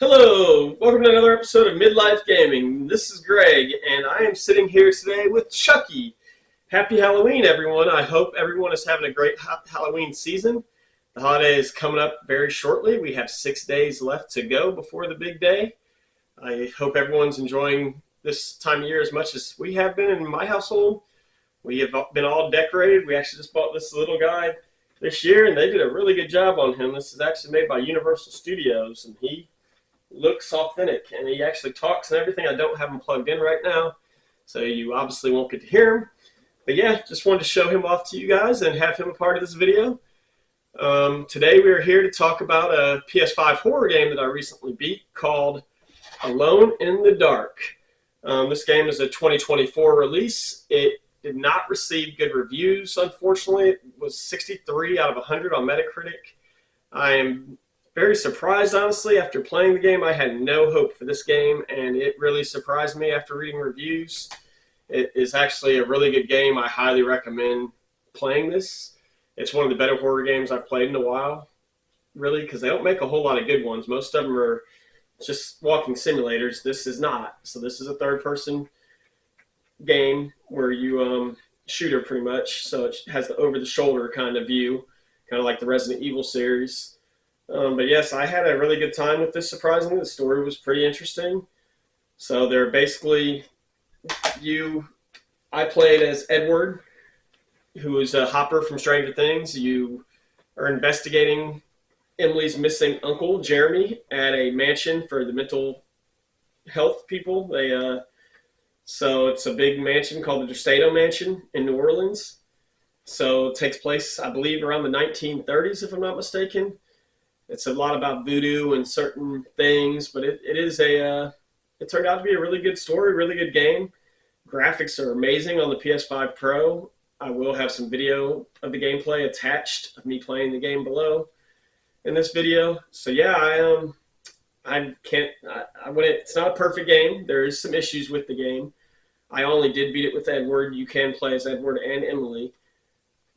Hello, welcome to another episode of Midlife Gaming. This is Greg, and I am sitting here today with Chucky. Happy Halloween, everyone. I hope everyone is having a great Halloween season. The holiday is coming up very shortly. We have 6 days left to go before the big day. I hope everyone's enjoying this time of year as much as we have been in my household. We have been all decorated. We actually just bought this little guy this year, and they did a really good job on him. This is actually made by Universal Studios, and he looks authentic, and he actually talks and everything. I don't have him plugged in right now, so you obviously won't get to hear him. But yeah, just wanted to show him off to you guys and have him a part of this video. Today we are here to talk about a PS5 horror game that I recently beat called Alone in the Dark. This game is a 2024 release. It did not receive good reviews, unfortunately. It was 63 out of 100 on Metacritic. I am very surprised, honestly. After playing the game, I had no hope for this game, and it really surprised me after reading reviews. It is actually a really good game. I highly recommend playing this. It's one of the better horror games I've played in a while, really, because they don't make a whole lot of good ones. Most of them are just walking simulators. This is not. So this is a third-person game where you shoot her pretty much. So it has the over-the-shoulder kind of view, kind of like the Resident Evil series. But yes, I had a really good time with this, surprisingly. The story was pretty interesting. So they're basically, I played as Edward, who is a Hopper from Stranger Things. You are investigating Emily's missing uncle, Jeremy, at a mansion for the mental health people. So it's a big mansion called the Destado Mansion in New Orleans. So it takes place, I believe, around the 1930s, if I'm not mistaken. It's a lot about voodoo and certain things, but it turned out to be a really good story, really good game. Graphics are amazing on the PS5 Pro. I will have some video of the gameplay attached of me playing the game below in this video. So yeah, it's not a perfect game. There is some issues with the game. I only did beat it with Edward. You can play as Edward and Emily.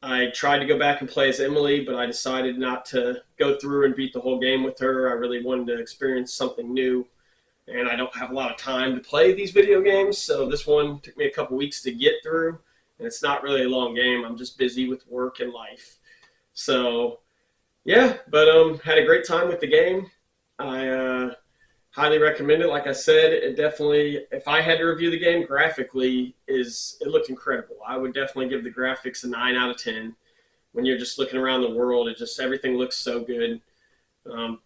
I tried to go back and play as Emily, but I decided not to go through and beat the whole game with her. I really wanted to experience something new, and I don't have a lot of time to play these video games, so this one took me a couple weeks to get through, and it's not really a long game. I'm just busy with work and life. So, yeah, but had a great time with the game. I highly recommend it. Like I said, it definitely, if I had to review the game graphically, it looked incredible. I would definitely give the graphics a 9 out of 10. When you're just looking around the world, everything looks so good.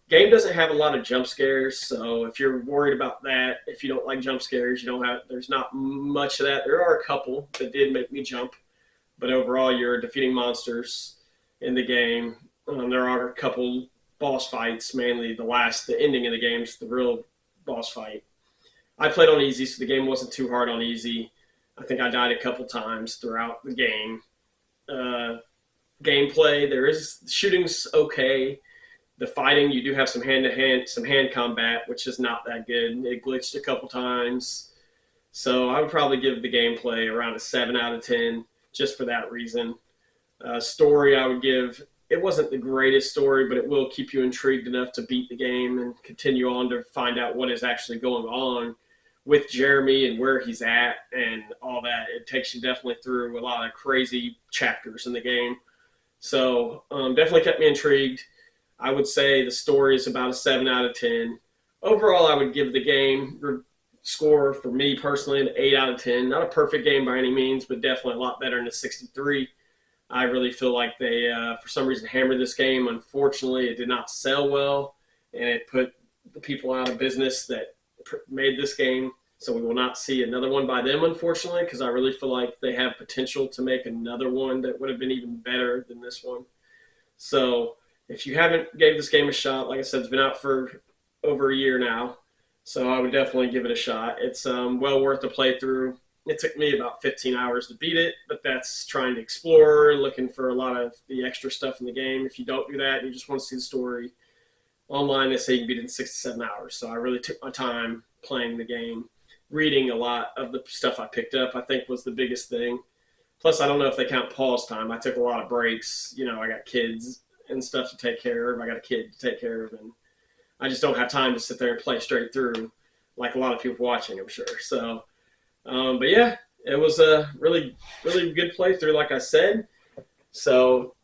Game doesn't have a lot of jump scares, so if you're worried about that, if you don't like jump scares, there's not much of that. There are a couple that did make me jump, but overall you're defeating monsters in the game. There are a couple boss fights, mainly the ending of the game is the real boss fight. I played on easy, so the game wasn't too hard on easy. I think I died a couple times throughout the game. Gameplay, shooting's okay. The fighting, you do have some hand combat, which is not that good. It glitched a couple times. So I would probably give the gameplay around a 7 out of 10, just for that reason. Story, I would give, it wasn't the greatest story, but it will keep you intrigued enough to beat the game and continue on to find out what is actually going on with Jeremy and where he's at and all that. It takes you definitely through a lot of crazy chapters in the game. So definitely kept me intrigued. I would say the story is about a 7 out of 10. Overall, I would give the game score, for me personally, an 8 out of 10. Not a perfect game by any means, but definitely a lot better than a 63. I really feel like they, for some reason, hammered this game. Unfortunately, it did not sell well, and it put the people out of business that made this game. So we will not see another one by them, unfortunately, because I really feel like they have potential to make another one that would have been even better than this one. So if you haven't gave this game a shot, like I said, it's been out for over a year now. So I would definitely give it a shot. It's well worth a playthrough. It took me about 15 hours to beat it, but that's trying to explore, looking for a lot of the extra stuff in the game. If you don't do that, you just want to see the story. Online, they say you can beat it in 6 to 7 hours. So I really took my time playing the game. Reading a lot of the stuff I picked up, I think, was the biggest thing. Plus, I don't know if they count pause time. I took a lot of breaks. I got kids and stuff to take care of. I got a kid to take care of, and I just don't have time to sit there and play straight through like a lot of people watching, I'm sure. So, but yeah, it was a really good playthrough, like I said. So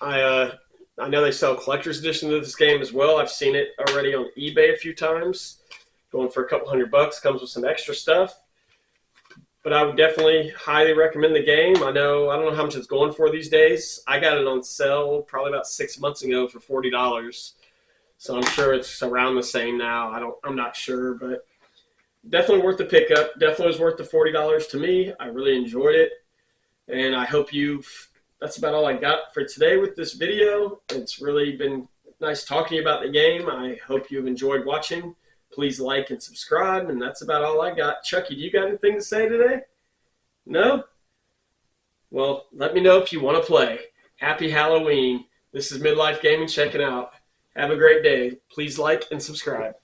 I know they sell collector's editions of this game as well. I've seen it already on eBay a few times, going for a couple $100. Comes with some extra stuff. But I would definitely highly recommend the game. I don't know how much it's going for these days. I got it on sale probably about 6 months ago for $40. So I'm sure it's around the same now. I'm not sure, but definitely worth the pickup. Definitely was worth the $40 to me. I really enjoyed it. And I hope that's about all I got for today with this video. It's really been nice talking to you about the game. I hope you've enjoyed watching. Please like and subscribe, and that's about all I got. Chucky, do you got anything to say today? No? Well, let me know if you want to play. Happy Halloween. This is Midlife Gaming checking out. Have a great day. Please like and subscribe.